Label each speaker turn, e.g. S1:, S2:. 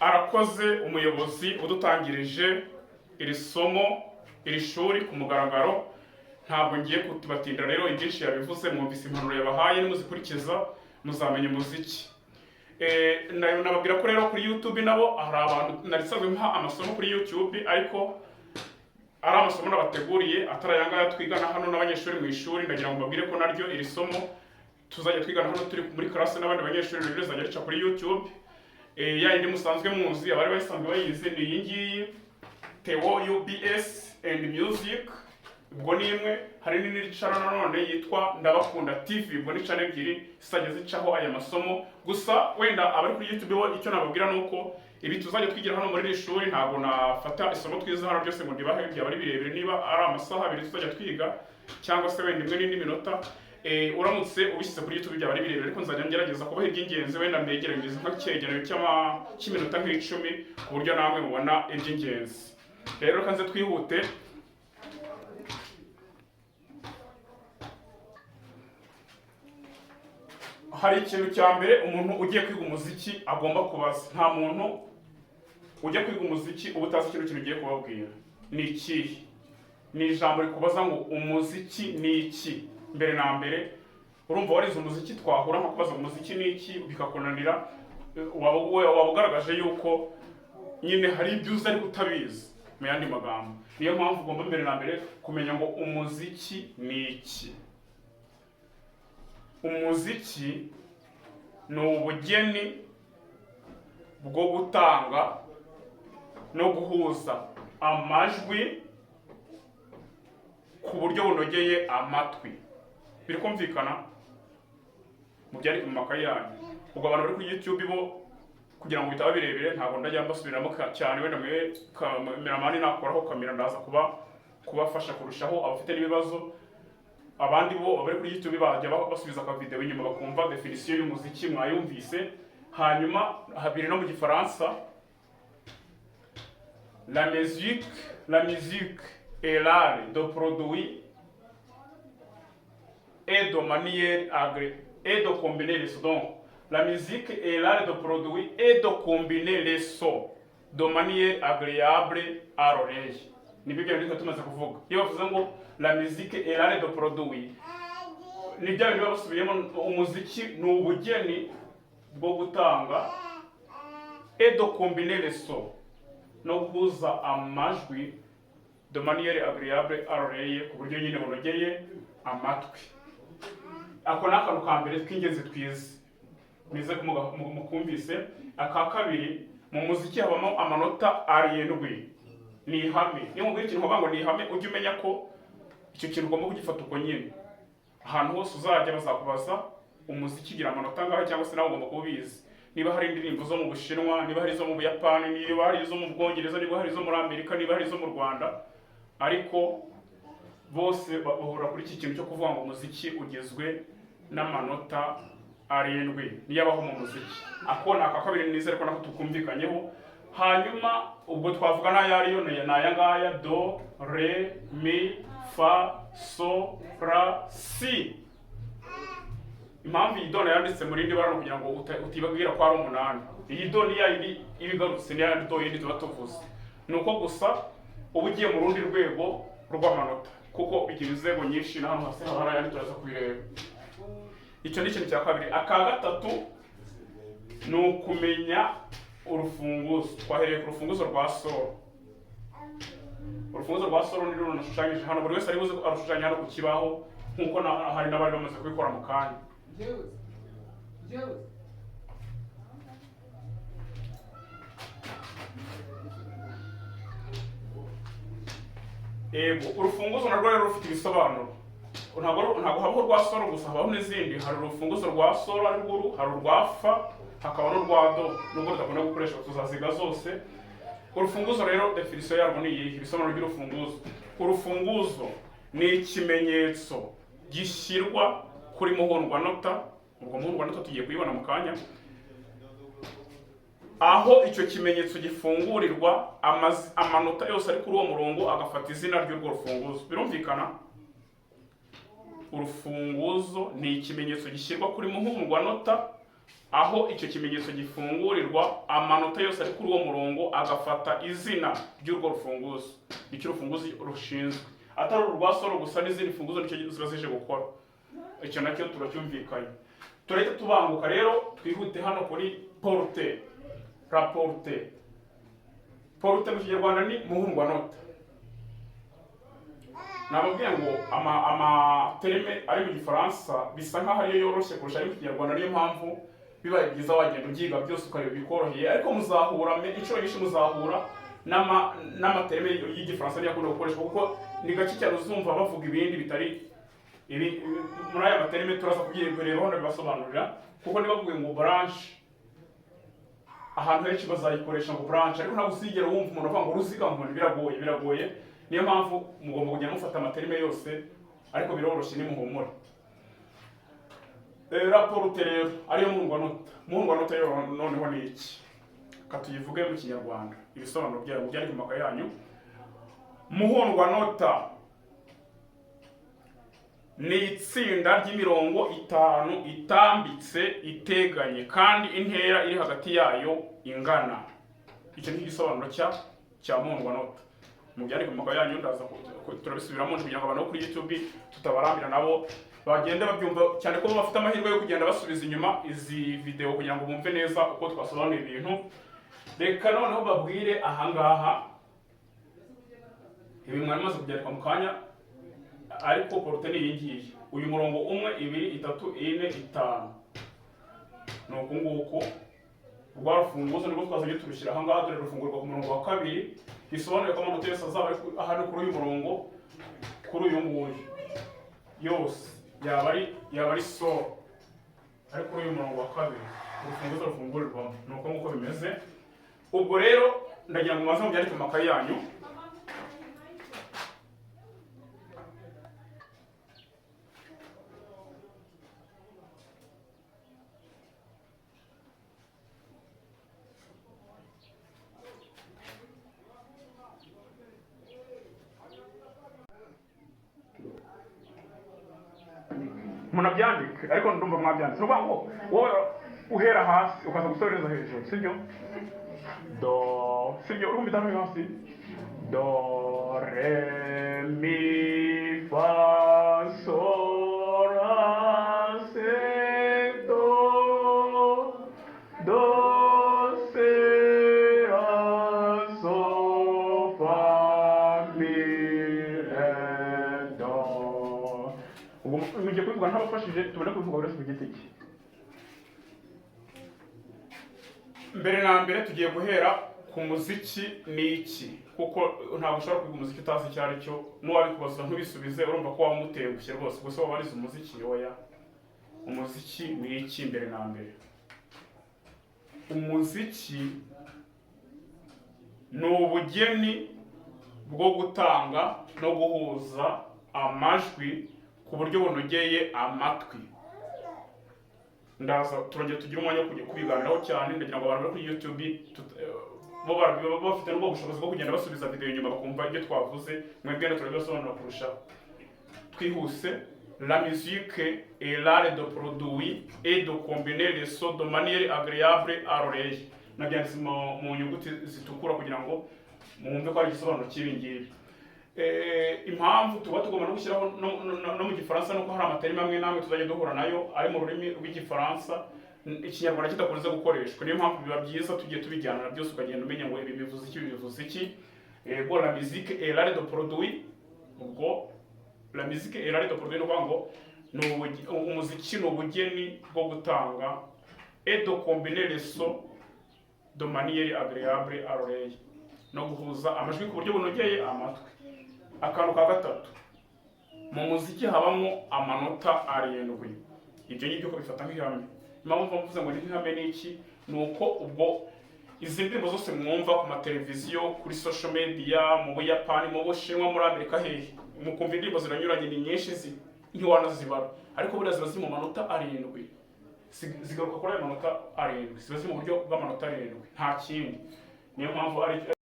S1: arakoze umuyobozi udutangirije iri somo iri shuri ku mugaragaro. Ntabwo ngiye kutubatindira rero, ibyinshi yabivuze, mwumvise impanuro yabahaye, nimuzikurikiza muzamenya umuziki. Nababwira ko rero kuri YouTube nabo hari abantu narisanzwe mpa amasomo kuri YouTube, ariko ari amasomo nabateguriye atari aya ngaya twigana hano n'abanyeshuri mu ishuri. Ndagira ngo mbabwire ko naryo iri somo tuzajya twigana hano turi muri classe n'abandi banyeshuri rero rizajya rica kuri YouTube. Ya yindi musanzwe muzi, abari basanzwe bayizi, ni iyi ngiyi Theo UBS and Music. Ubwo ni imwe. Hari n'indi channel nanone yitwa Ndabakunda TV, ubwo ni channel ebyiri zizajya zicaho aya masomo. Gusa wenda abari kuri YouTube bo icyo nababwira nuko ibi tuzajya twigira hano muri iri shuri ntabwo nafata isomo twiza hano byose ngo ndibahe byaba ari birebire. Niba ari amasaha abiri tuzajya twiga cyangwa se wenda imwe n'indi minota, uramutse ubishyize kuri YouTube byaba ari birebire, ariko nzajya ngerageza kubaha iby'ingenzi, wenda mbegeranyiriza nk'icyegeranyo cy'iminota nk'icumi ku buryo namwe mubona iby'ingenzi. Rero kanze twihute. Hari ikintu cya mbere umuntu ugiye kwiga umuziki agomba kubaza. Nta muntu ujya kwiga umuziki uba utazi ikintu ugiye kubabwira. Ni ikihe? Ni ijambo rikubaza ngo umuziki ni iki. Mbere na mbere urumva warize umuziki, twahura nko kubaza umuziki ni iki bikakunanira, waba ugaragaje yuko nyine hari ibyo uzi ariko utabizi, mu yandi magambo. Niyo mpamvu ugomba mbere na mbere kumenya ngo umuziki ni iki. Umuziki ni ubugeni bwo gutanga no guhuza amajwi ku buryo bunogeye amatwi. Biri kumvikana mu byari mu makayi yanyu. Ubwo abantu bari kuri YouTube bo kugira ngo bitaba birebire ntabwo ndajya mbasubiramo cyane, wenda mwe kameramani nakoraho kamera ndaza kubafasha kurushaho abafite n'ibibazo. Abandi bo bari kuri YouTube bajya basubiza ka video inyuma bakumva definition y'umuziki mwayumvise. Hanyuma habiri no mu Gifaransa, la musique est l'art de produire et de manière agréable et de combiner les sons. Donc la musique est l'art de produire et de combiner les sons de manière agréable à l'oreille. Nibyo byo tumaze kuvuga. Iyo bavuze ngo la musique est l'art de produire, ni bya bintu basubiyemo. Umuziki ni ubugeni bwo gutanga et de combiner les sons, no guhuza amajwi de manière agréable à l'oreille, ku buryo nyine bunogeye amatwi. Ako ni akantu ka mbere tw'ingenzi twize nize mukumvise. Aka kabiri, mu muziki habamo amanota arindwi. Ni ihame. Niyo mubwira ikintu uvuga ngo ni ihame, ujye umenya ko icyo kintu ugomba kugifata uko nyine. Ahantu hose uzajya bazakubaza umuziki ugira amanota angahe, cyangwa se nawe ugomba kubizi. Niba hari indirimbo zo mu Bushinwa, niba hari izo mu Buyapani, niba hari izo mu Bwongereza, niba hari izo muri Amerika, niba hari izo mu Rwanda, ariko bose bahura kuri iki kintu cyo kuvuga ngo umuziki ugizwe n'amanota arindwi. Niyo abaho mu muziki. Ako ni aka kabiri nizere ko nako tukumvikanyeho. Hanyuma ubwo twavuga n'ayariyo ni aya ngaya: do, re, mi, fa, so, la, si. Impamvu iyi do yanditse muri rindi bara kugira ngo utibabwira ko ari umunani. Iyi do ni yindi ibigarutse, ni yandi do yindi tuba tuvuze. Nuko gusa uba ugiye mu rundi rwego rw'amanota, kuko igihe inzego nyinshi na hano hasi hari ayandi turaza kubireba. Icyo ni ikintu cya kabiri. Aka gatatu ni ukumenya urufunguzo. Twahereye ku rufunguzo rwa solo. Urufunguzo rwa solo ni runo nashushanyije hano, buri wese ari buze arushushanya hano ku kibaho, nkuko hari n'abari bamaze kubikora mu kanya. Urufunguzo narwo rero rufite ibisobanuro. Ntabwo habaho rwa solo gusa, habaho n'izindi. Hari urufunguzo rwa solo ari rwo, hari urwa fa, hakaba n'urwa do. Nubwo tudakunda gukoresha tuzaziga zose. Urufunguzo rero definition yarwo ni iyi. Ibisobanuro by'urufunguzo: urufunguzo ni ikimenyetso gishyirwa kuri muhundwanota. Ubwo muhundwanota tugiye kuyibona mu kanya. Aho icyo kimenyetso gifungurirwa, amanota yose ari kuri uwo murongo agafata izina ry'urwo rufunguzo. Birumvikana? Urufunguzo ni ikimenyetso gishyirwa kuri muhundwanota aho icyo kimenyetso gifungurirwa, amanota yose ari kuri uwo murongo agafata izina ry'urwo rufunguzo, icyo urufunguzo rushinzwe, atari urwa solo gusa n'izindi mfunguzo nicyo ziba zije gukora. Icyo nacyo turacyumvikanye. Turahita tubanguka rero twihute hano kuri porte. Rapporte. Porte mu Kinyarwanda ni muhundwanota. Nababwiye ngo amaterme ari mu Gifaransa bisa nkaho ariyo yoroshye kurusha ari mu Kinyarwanda, niyo mpamvu bibaye byiza wagenda ubyiga byose ukareba bikoroheye, ariko muzahura inshuro nyinshi muzahura n'amaterme y'Igifaransa niyo akunda gukoreshwa, kuko ni gake cyane uzumva bavuga ibindi bitari ibi. Muri aya materme turaza kubyirebaho ndabibasobanurira, kuko nibavuge ngo branche ahantu henshi bazayikoresha ngo branche, ariko ntabwo uzigera wumva umuntu avuga ngo uruziga, ngo biragoye. Niyo mpamvu mugomba kugenda mufata amaterme yose, ariko biroroshye nimuhumure. Rapporte rero ariyo muhundwanota. Muhundwanota rero noneho ni iki? Katuyivuge mu Kinyarwanda, ibisobanuro byayo byari mu makaye yanyu. Muhundwanota ni itsinda ry'imirongo 5 itambitse iteganye kandi intera iri hagati yayo ingana. Icyo ni igisobanuro cya muhundwanota. Mu byari mu makaye yanyu ndaza turabisubiramo kugira ngo abantu kuri YouTube tutabarambira nabo bagende babyumva cyane, ko bafite amahirwe yo kugenda basubiza inyuma izi video kugira ngo bumve neza uko twasobanuye ibintu. Reka noneho babwire ahangaha ibi mwari maze kubyandika mu kanya, ariko porte ni iyi ngiyi. Uyu murongo 1 2 3 4 5 nuko nguko rwa rufunguzo nibwo twazanye turushyira ahangaha. Dore rufungurwa ku murongo wa 2, bisobanuye ko amanota yose azaba ari hano kuri uyu murongo, kuri uyu nguyu yose yaba ari so, ari kuri uyu murongo wa 2 urufunguzo rufungurirwamo. Nuko nguko bimeze. Ubwo rero ndagira ngo mumaze mubyandike mu makaye yanyu. Munabyandike, ariko ndumva mwabyanditse. Nuvuga ngo wowe uhera hasi ukaza gusoreza hejuru, sibyo? Do, sibyo? Urumva itanu hasi? Do, re, mi, fa, sol, la, si, do, do, si, la, sol, fa, mi, re, do. Ubwo mugiye kubivuga ntabafashije, tubone kubivuga buri wese ku giti cye. Mbere na mbere tugiye guhera ku muziki ni iki, kuko ntabwo ushobora kwiga umuziki utazi icyo ari cyo. N'uwabikubaza ntubisubize urumva ko wamutengushye rwose. Gusa wabarize umuziki oya. Umuziki ni iki mbere na mbere? Umuziki ni ubugeni bwo gutanga no guhuza amajwi ku buryo bunogeye amatwi. Ndaza turongera tugira umwanya wo kujya kubiganiraho cyane. Ndagira ngo abantu bari kuri YouTube bo bafite n'ubwo bushobozi bwo kugenda basubiza video inyuma bakumva ibyo twavuze. Mwebwe na turabisobanura kurusha twihuse. La musique est l'art de produire et de combiner les sons de manière agréable à l'oreille. Nabyanditse mu nyuguti zitukura kugira ngo mwumve ko ari igisobanuro cy'ibi ngibi. Impamvu tuba tugomba no gushyiraho no mu Gifaransa nuko hari amaterme amwe namwe tuzajya duhura nayo ari mu rurimi rw'Igifaransa, Ikinyarwanda kidakunze gukoreshwa. Niyo mpamvu biba byiza tugiye tubijyana byose ukagenda umenya ngo ibi bivuze iki. Bon, la musique est l'art de produire. Ubwo la musique est l'art de produire nuko ngo umuziki ni ubugeni bwo gutanga et de combiner les sons de manière agréable à l'oreille, no guhuza amajwi ku buryo bunogeye amatwi. Akantu ka gatatu, mu muziki habamo amanota 7. Ibyo ngibyo ko bifata nk'ihame. Impamvu mvuze ngo ni nk'ihame ni iki? Nuko ubwo izi ndirimbo zose mwumva ku mateleviziyo, kuri social media, mu Buyapani, mu Bushinwa, muri Amerika, hehe mukumva indirimbo ziranyuranye, ni nyinshi ntiwanazibara, ariko buriya ziba ziri mu manota 7. Zigaruka kuri ayo manota 7, ziba ziri mu buryo bw'amanota 7, nta kindi. Niyo mpamvu ari